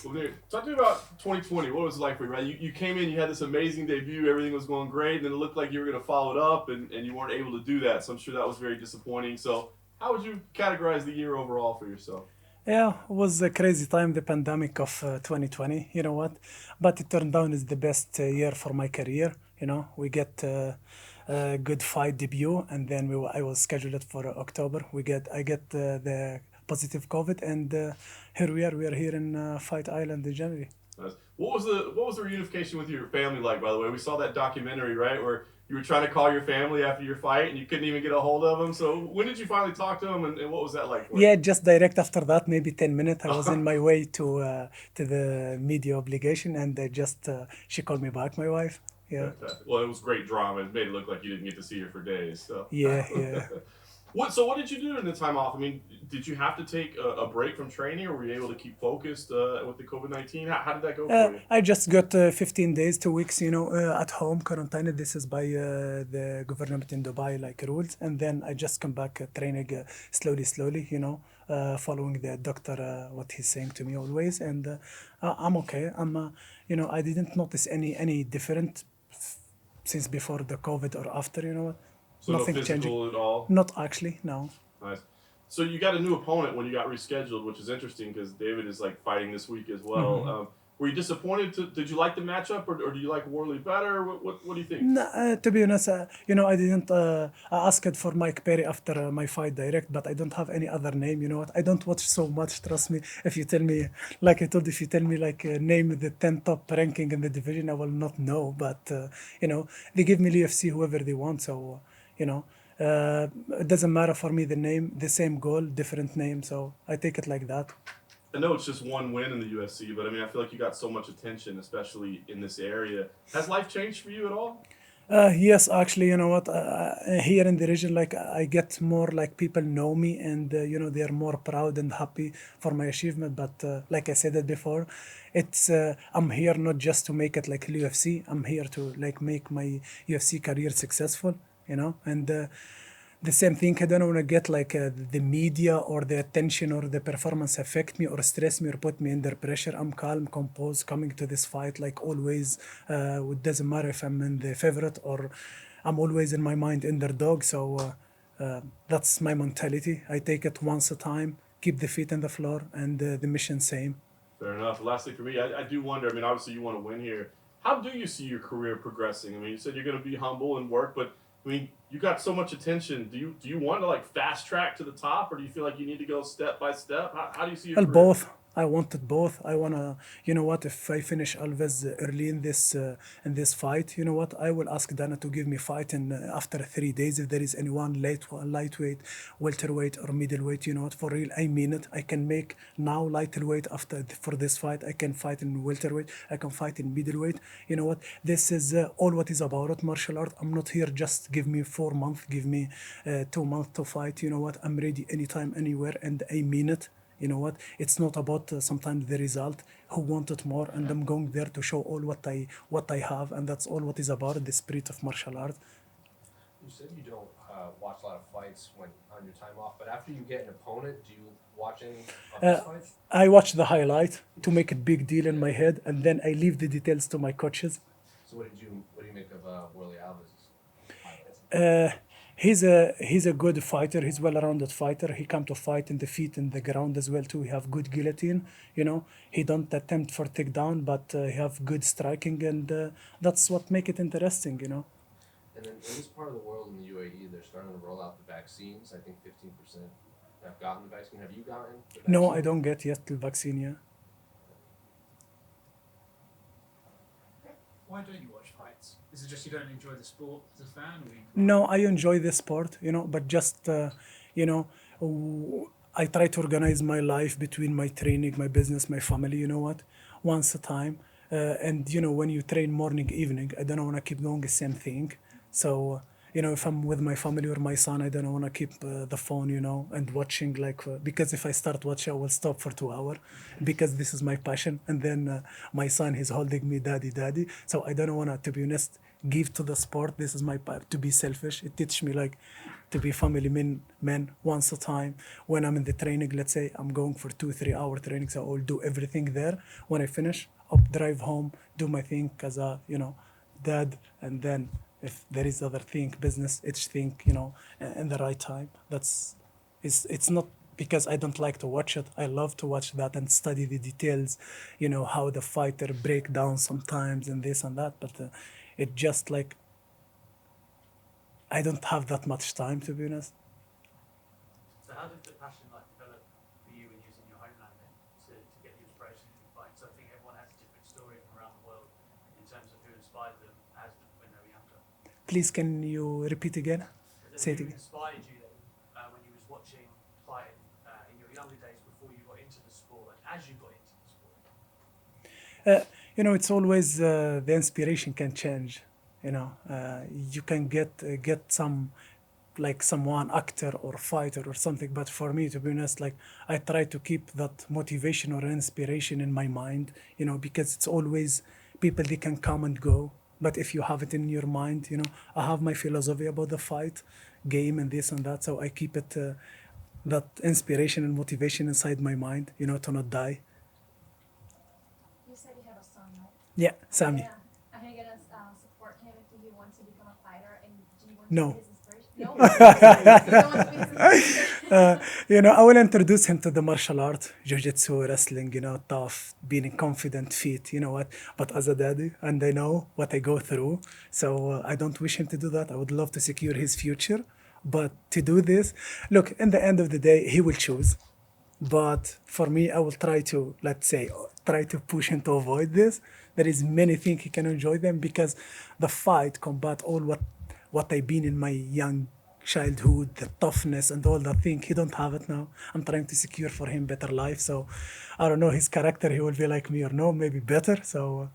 Well, Nick, talk to me about 2020. What was it like for you, right? You came in, you had this amazing debut, everything was going great, and then it looked like you were going to follow it up, and you weren't able to do that. So I'm sure that was very disappointing. So, how would you categorize the year overall for yourself? Yeah, it was a crazy time, the pandemic of 2020, you know what? But it turned down is the best year for my career. You know, we get a good fight debut, and then I was scheduled for October. I get the positive COVID, and here we are. We are here in Fight Island in January. Nice. What was the reunification with your family like? By the way, we saw that documentary, right, where you were trying to call your family after your fight, and you couldn't even get a hold of them. So, when did you finally talk to them, and what was that like for you? Yeah, just direct after that, maybe 10 minutes. I was in my way to the media obligation, and they just she called me back, my wife. Yeah, Fantastic. Well, it was great drama. It made it look like you didn't get to see her for days. So, yeah, yeah. what did you do during the time off? I mean, did you have to take a break from training, or were you able to keep focused with the COVID-19? How did that go for you? I just got 15 days, 2 weeks, at home quarantine. This is by the government in Dubai, like rules. And then I just come back training slowly, following the doctor, what he's saying to me always. And I'm okay. I didn't notice any different since before the COVID or after, So no nothing changing. physical at all. Not actually, no. Nice. So you got a new opponent when you got rescheduled, which is interesting because David is like fighting this week as well. Were you disappointed? Did you like the matchup, or do you like Worley better? What do you think? No, to be honest, I didn't. I asked for Mike Perry after my fight direct, but I don't have any other name. You know what? I don't watch so much. Trust me. If you tell me, like I told, if you tell me like name the 10 top ranking in the division, I will not know. But they give me UFC whoever they want. So you know, it doesn't matter for me the name, the same goal, different name. So I take it like that. I know it's just one win in the UFC, but I mean, I feel like you got so much attention, especially in this area. Has life changed for you at all? Yes, actually, you know what? Here in the region, like I get more like people know me, and they are more proud and happy for my achievement. But like I said it before, I'm here not just to make it like UFC. I'm here to like make my UFC career successful, and the same thing. I don't want to get like the media or the attention or the performance affect me or stress me or put me under pressure. I'm calm, composed, coming to this fight like always. It doesn't matter if I'm in the favorite or I'm always in my mind underdog. So that's my mentality. I take it once a time, keep the feet on the floor, and the mission same. Fair enough. Lastly, for me, I do wonder. I mean, obviously, you want to win here. How do you see your career progressing? I mean, you said you're going to be humble and work, but I mean, you got so much attention. Do you want to like fast track to the top, or do you feel like you need to go step by step? How do you see your Well, career? both. I wanted both. I wanna, if I finish Alves early in this fight, you know what? I will ask Dana to give me fight, and after 3 days, if there is anyone lightweight, welterweight, or middleweight, you know what? For real, I mean it. I can make now lightweight for this fight. I can fight in welterweight. I can fight in middleweight. You know what? This is all what is about it. Martial art. I'm not here just give me 4 months, give me 2 months to fight. You know what? I'm ready anytime, anywhere, and I mean it. You know what? It's not about sometimes the result. Who want it more, and I'm going there to show all what I have, and that's all what is about the spirit of martial art. You said you don't watch a lot of fights when on your time off, but after you get an opponent, do you watch any of his Uh, fights? I watch the highlight to make a big deal in my head, and then I leave the details to my coaches. So what do you make of Worley Alves' highlights? Uh, he's a good fighter. He's well-rounded fighter. He come to fight in the feet in the ground as well too. He have good guillotine. He don't attempt for takedown, but he have good striking, and that's what make it interesting. And then in this part of the world in the UAE, they're starting to roll out the vaccines. I think 15% have gotten the vaccine. Have you gotten the No, I vaccine? don't get yet the vaccine. Yeah. Why don't you watch fights? Is it just you don't enjoy the sport as a fan, or you... No, I enjoy the sport, but just, you know, I try to organize my life between my training, my business, my family, you know what, once a time. And, when you train morning, evening, I don't want to keep doing the same thing. So, if I'm with my family or my son, I don't want to keep the phone, and watching like, because if I start watching, I will stop for 2 hours because this is my passion. And then my son, he's holding me, daddy, daddy. So I don't want to be honest, give to the sport. This is my part to be selfish. It teach me like to be family man once a time. When I'm in the training, let's say I'm going for 2 3 hour training, so I'll do everything there. When I finish, up drive home, do my thing as a dad, and then if there is other thing, business, each thing, in the right time. It's not because I don't like to watch it. I love to watch that and study the details, how the fighter break down sometimes and this and that. But it just like I don't have that much time, to be honest. So how did the passion develop for you in using your homeland then to get the inspiration to fight? So I think everyone has a different story from around the world in terms of who inspired them when they were younger. Please, can you repeat again? Say it Who again. inspired you then when you was watching fighting in your younger days before you got into the sport and as you got into the sport? It's always the inspiration can change. You can get someone actor or fighter or something, but for me, to be honest, I try to keep that motivation or inspiration in my mind, because it's always people, they can come and go, but if you have it in your mind, I have my philosophy about the fight game and this and that, so I keep it that inspiration and motivation inside my mind, to not die. You said you have a son, right? Yeah, Sami. Yeah. Are you gonna support him if he wants to become a fighter? And do you want No. to be his inspiration? No. You don't want to be his inspiration? I will introduce him to the martial art, jiu-jitsu, wrestling, tough, being confident, fit, what. But as a daddy, and I know what I go through, so I don't wish him to do that. I would love to secure his future, but to do this, look, in the end of the day, he will choose. But for me, I will try to, let's say, try to push him to avoid this. There is many things he can enjoy them, because the fight combat all what I've been in my young childhood, the toughness and all that thing. He don't have it now. I'm trying to secure for him better life. So I don't know his character. He will be like me or no, maybe better. So